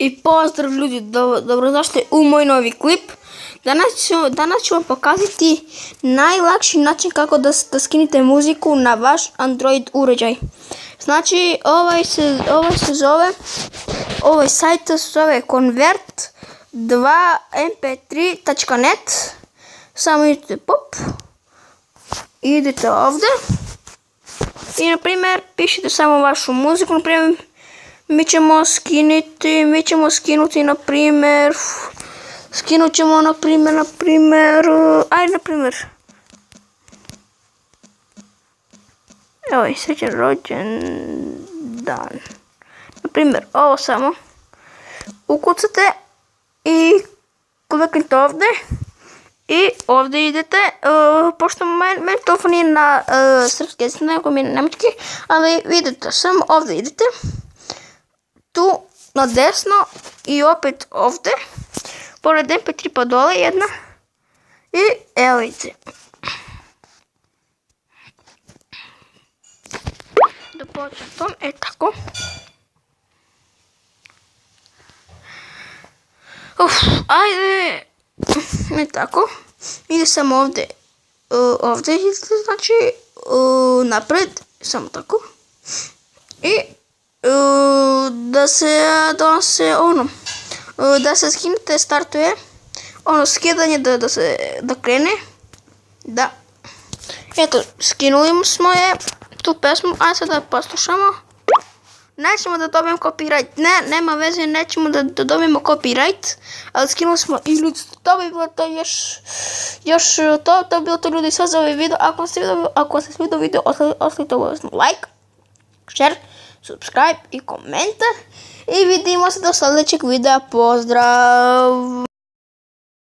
I pozdrav ljudi, dobrodošli u moj novi klip. Danas ću vam pokazati najlakši način kako da skinete muziku na vaš Android uređaj. Znači, ovaj sajt se zove convert2mp3.net. Samo idete idete ovdje i na primjer pišite samo vašu muziku. Na primjer mi ćemo skinuti na primjer evo, srećan rođendan. Na primjer, ovo samo ukucate i kliknite ovdje i ovdje idete, pošto meni telefon nije na srpski jezik, nego mi je na njemački, ali vidite, samo ovdje idete, tu na desno i opet ovdje, pored mp3 pa dole jedna i evo vidite. Da počnem to, tako. Ajde, tako. Ide samo ovdje, znači napred, samo tako. I da se skinete startuje, skidanje da krene. Da. Eto, skinuli smo je, tu pesmu, ajde sad da poslušamo. Nećemo da dobijemo copyright, nema veze, nećemo da dobijemo copyright, ali skinuli smo i ljudi, to bi bilo to to bi bilo to ljudi sad za ovaj video. Ako se svidio video, ostavite obavezno like, share, subscribe i komentar i vidimo se do sljedećeg videa, pozdrav!